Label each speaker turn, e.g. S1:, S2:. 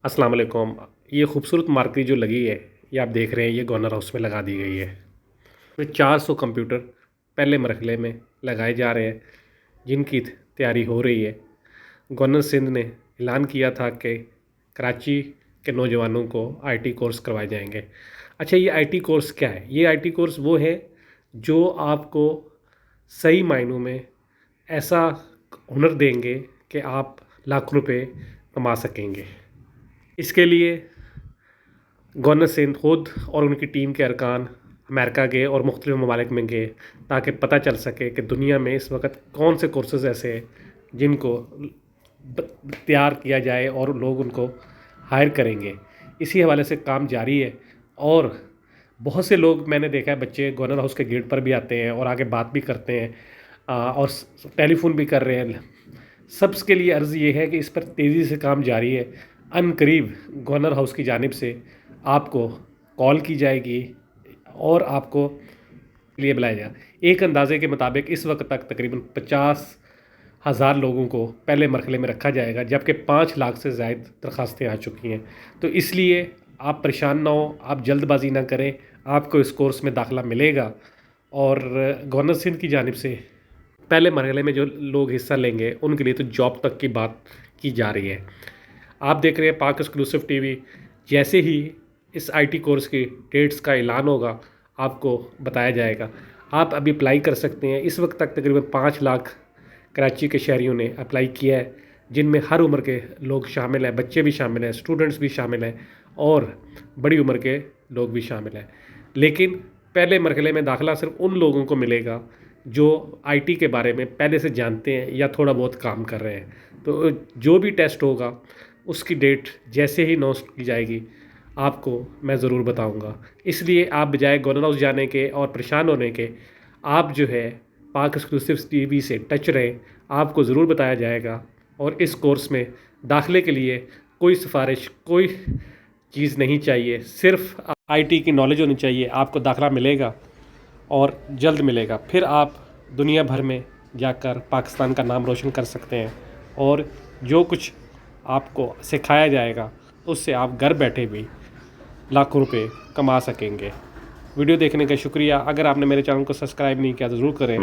S1: السلام علیکم۔ یہ خوبصورت مارکیٹ جو لگی ہے، یہ آپ دیکھ رہے ہیں، یہ گورنر ہاؤس میں لگا دی گئی ہے۔ یہ 400 کمپیوٹر پہلے مرحلے میں لگائے جا رہے ہیں، جن کی تیاری ہو رہی ہے۔ گورنر سندھ نے اعلان کیا تھا کہ کراچی کے نوجوانوں کو آئی ٹی کورس کروائے جائیں گے۔ اچھا، یہ آئی ٹی کورس کیا ہے؟ یہ آئی ٹی کورس وہ ہے جو آپ کو صحیح معنوں میں ایسا ہنر دیں گے کہ آپ لاکھ روپے کما سکیں گے۔ اس کے لیے گورنر سندھ خود اور ان کی ٹیم کے ارکان امریکہ گئے اور مختلف ممالک میں گئے تاکہ پتہ چل سکے کہ دنیا میں اس وقت کون سے کورسز ایسے ہیں جن کو تیار کیا جائے اور لوگ ان کو ہائر کریں گے۔ اسی حوالے سے کام جاری ہے اور بہت سے لوگ میں نے دیکھا ہے، بچے گورنر ہاؤس کے گیٹ پر بھی آتے ہیں اور آگے بات بھی کرتے ہیں اور ٹیلی فون بھی کر رہے ہیں۔ سب کے لیے عرض یہ ہے کہ اس پر تیزی سے کام جاری ہے۔ ان قریب گورنر ہاؤس کی جانب سے آپ کو کال کی جائے گی اور آپ کو لیے بلایا جائے گا۔ ایک اندازے کے مطابق اس وقت تک تقریباً 50,000 لوگوں کو پہلے مرحلے میں رکھا جائے گا، جبکہ 5 لاکھ سے زائد درخواستیں آ چکی ہیں۔ تو اس لیے آپ پریشان نہ ہوں، آپ جلد بازی نہ کریں، آپ کو اس کورس میں داخلہ ملے گا۔ اور گورنر سندھ کی جانب سے پہلے مرحلے میں جو لوگ حصہ لیں گے ان کے لیے تو جاب تک کی بات کی جا رہی ہے۔ آپ دیکھ رہے ہیں پاک ایکسکلوسیو ٹی وی، جیسے ہی اس آئی ٹی کورس کی ڈیٹس کا اعلان ہوگا آپ کو بتایا جائے گا۔ آپ ابھی اپلائی کر سکتے ہیں۔ اس وقت تک تقریباً 5 لاکھ کراچی کے شہریوں نے اپلائی کیا ہے، جن میں ہر عمر کے لوگ شامل ہیں، بچے بھی شامل ہیں، اسٹوڈنٹس بھی شامل ہیں اور بڑی عمر کے لوگ بھی شامل ہیں۔ لیکن پہلے مرحلے میں داخلہ صرف ان لوگوں کو ملے گا جو آئی ٹی کے بارے میں پہلے سے جانتے ہیں یا تھوڑا بہت کام کر رہے ہیں۔ تو جو بھی ٹیسٹ ہوگا اس کی ڈیٹ جیسے ہی نوٹ کی جائے گی آپ کو میں ضرور بتاؤں گا۔ اس لیے آپ بجائے گورنر ہاؤس جانے کے اور پریشان ہونے کے، آپ جو ہے پاک ایکسکلوسیو ٹی وی سے ٹچ رہیں، آپ کو ضرور بتایا جائے گا۔ اور اس کورس میں داخلے کے لیے کوئی سفارش، کوئی چیز نہیں چاہیے، صرف آئی ٹی کی نالج ہونی چاہیے۔ آپ کو داخلہ ملے گا اور جلد ملے گا، پھر آپ دنیا بھر میں جا کر پاکستان کا نام روشن کر سکتے ہیں اور جو کچھ آپ کو سکھایا جائے گا اس سے آپ گھر بیٹھے بھی لاکھوں روپے کما سکیں گے۔ ویڈیو دیکھنے کا شکریہ۔ اگر آپ نے میرے چینل کو سبسکرائب نہیں کیا تو ضرور کریں۔